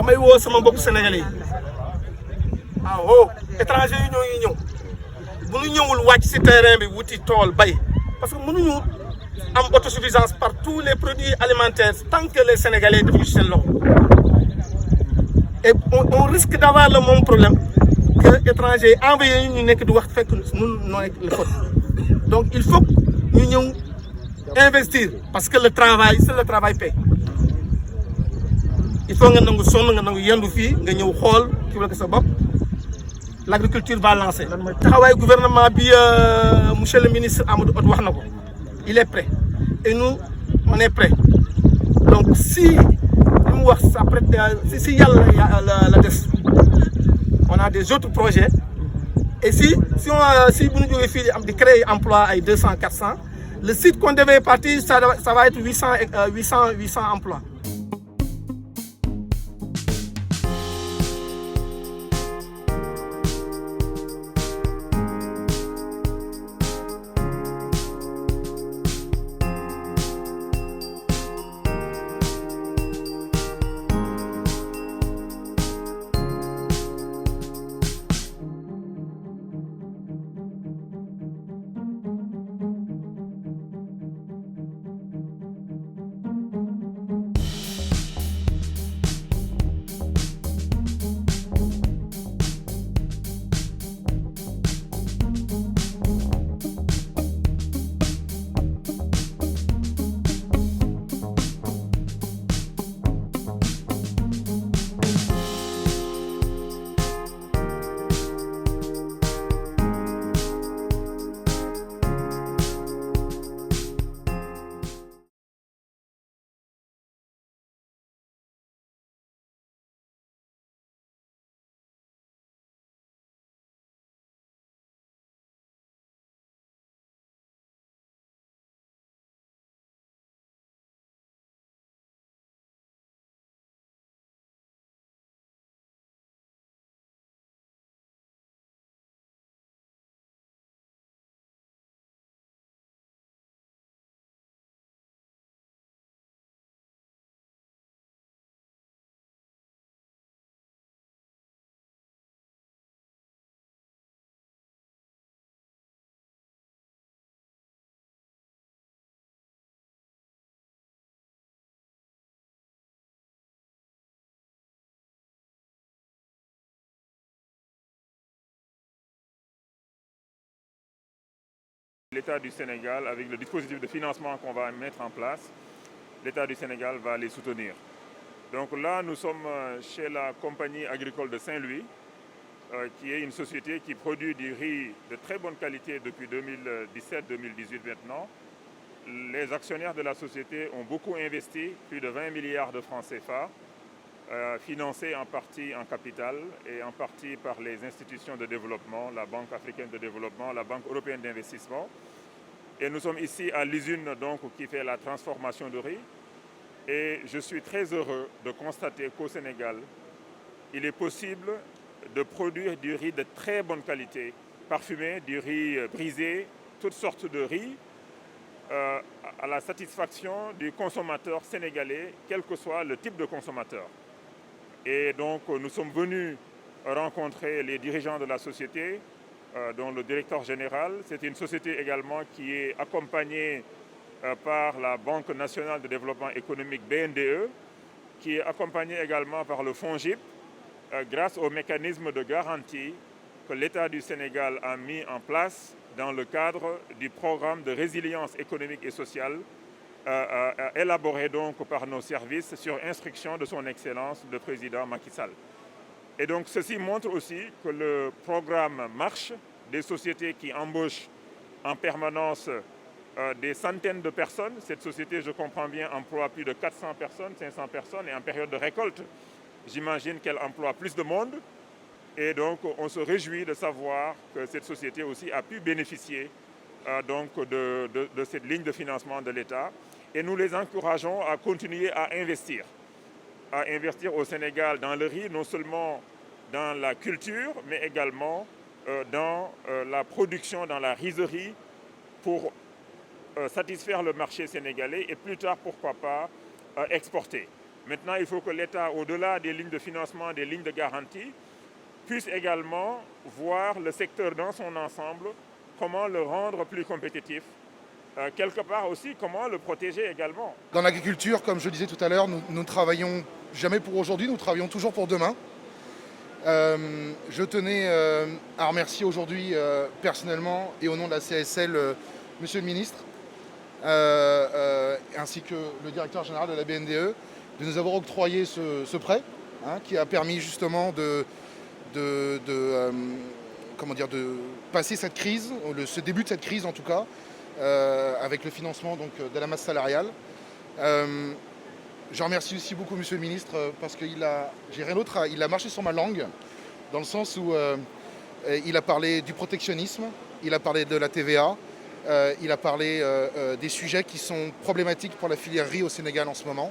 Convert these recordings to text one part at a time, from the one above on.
damay woo sama mbokku sénégalais yi waaw étranger yi ñoo ngi ñëw bu ñu ñëwul wàcc si terrain bi wuti tool bay parce que mënuñu am autosuffisance par tous les produits alimentaires tant que les sénégalais defuñu si seen loxo et on risque d'avoir le même problème que étranger yi envoyé ñu nekk di wax fekk ñun noo nekk le faute donc il faut ñu ñëw investir parce que le travail c'est le travail paie il faut nga nangu sonn nga nangu yendu fii nga ñëw xool ci wala sa bopp l'agriculture va lancer. taxawaay gouvernement bi monsieur le ministre Amadou Hott wax na ko il est prêt et nous on est prêt donc si li mu wax après si yàlla la des on a des autres projets et si bu ñu jógee fii di am di créer emploi ay 200 400 le site qu'on devait partir ça va être 800 emplois. L'État du Sénégal, avec le dispositif de financement qu'on va mettre en place, l'État du Sénégal va les soutenir. Donc là, nous sommes chez la compagnie agricole de Saint-Louis, qui est une société qui produit du riz de très bonne qualité depuis 2017-2018 maintenant. Les actionnaires de la société ont beaucoup investi, plus de 20 milliards de francs CFA, financés en partie en capital et en partie par les institutions de développement, la Banque africaine de développement, la Banque européenne d'investissement. Et nous sommes ici à l'usine donc, qui fait la transformation de riz. Et je suis très heureux de constater qu'au Sénégal, il est possible de produire du riz de très bonne qualité, parfumé, du riz brisé, toutes sortes de riz, à la satisfaction du consommateur sénégalais, quel que soit le type de consommateur. Et donc, nous sommes venus rencontrer les dirigeants de la société, dont le directeur général. C'est une société également qui est accompagnée par la Banque nationale de développement économique BNDE, qui est accompagnée également par le FONGIP, grâce au mécanisme de garantie que l'État du Sénégal a mis en place dans le cadre du programme de résilience économique et sociale élaboré donc par nos services sur instruction de son Excellence le Président Macky Sall. Et donc ceci montre aussi que le programme marche, des sociétés qui embauchent en permanence des centaines de personnes. Cette société, je comprends bien, emploie plus de 400 personnes, 500 personnes, et en période de récolte, j'imagine qu'elle emploie plus de monde. Et donc on se réjouit de savoir que cette société aussi a pu bénéficier donc de cette ligne de financement de l'État. Et nous les encourageons à continuer à investir au Sénégal dans le riz, non seulement dans la culture, mais également dans la production, dans la rizerie, pour satisfaire le marché sénégalais et plus tard, pourquoi pas, exporter. Maintenant, il faut que l'État, au-delà des lignes de financement, des lignes de garantie, puisse également voir le secteur dans son ensemble, comment le rendre plus compétitif. Quelque part aussi, comment le protéger également. Dans l'agriculture, comme je disais tout à l'heure, nous travaillons jamais pour aujourd'hui, nous travaillons toujours pour demain. Je tenais à remercier aujourd'hui personnellement et au nom de la CSL, Monsieur le ministre, ainsi que le directeur général de la BNDE, de nous avoir octroyé ce prêt, qui a permis justement de passer cette crise, ce début de cette crise en tout cas, avec le financement donc, de la masse salariale. Je remercie aussi beaucoup Monsieur le ministre parce qu'il a marché sur ma langue, dans le sens où il a parlé du protectionnisme, il a parlé de la TVA, il a parlé des sujets qui sont problématiques pour la filière riz au Sénégal en ce moment.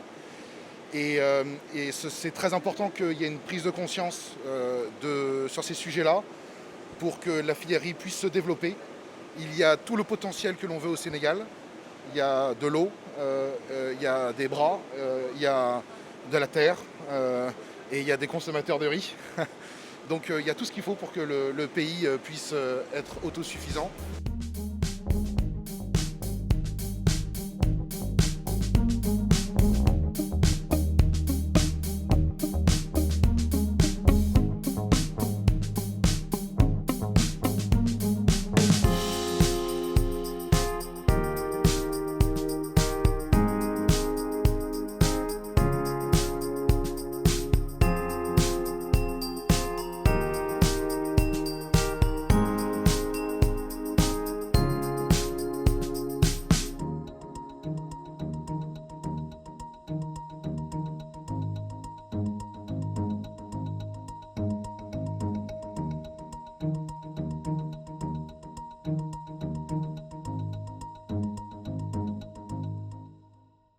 Et c'est très important qu'il y ait une prise de conscience sur ces sujets-là pour que la filière riz puisse se développer. Il y a tout le potentiel que l'on veut au Sénégal. Il y a de l'eau, il y a des bras, il y a de la terre et il y a des consommateurs de riz. Donc il y a tout ce qu'il faut pour que le pays puisse être autosuffisant.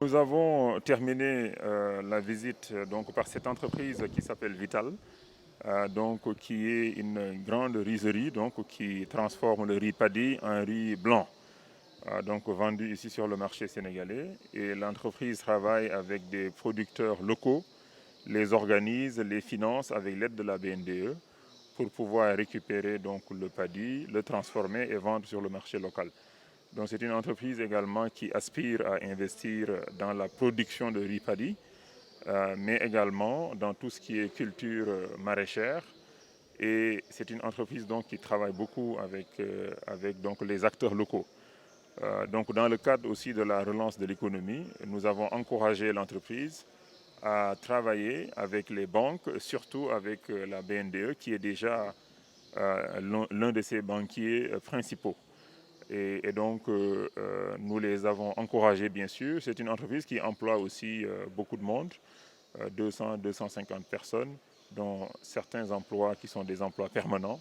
Nous avons terminé la visite donc, par cette entreprise qui s'appelle Vital, qui est une grande rizerie qui transforme le riz paddy en riz blanc, vendu ici sur le marché sénégalais. Et l'entreprise travaille avec des producteurs locaux, les organise, les finance avec l'aide de la BNDE pour pouvoir récupérer donc, le paddy, le transformer et vendre sur le marché local. Donc c'est une entreprise également qui aspire à investir dans la production de riz paddy, mais également dans tout ce qui est culture maraîchère. Et c'est une entreprise donc, qui travaille beaucoup avec donc, les acteurs locaux. Donc dans le cadre aussi de la relance de l'économie, nous avons encouragé l'entreprise à travailler avec les banques, surtout avec la BNDE, qui est déjà l'un de ses banquiers principaux. Et donc, nous les avons encouragés, bien sûr. C'est une entreprise qui emploie aussi beaucoup de monde, 200-250 personnes, dont certains emplois qui sont des emplois permanents.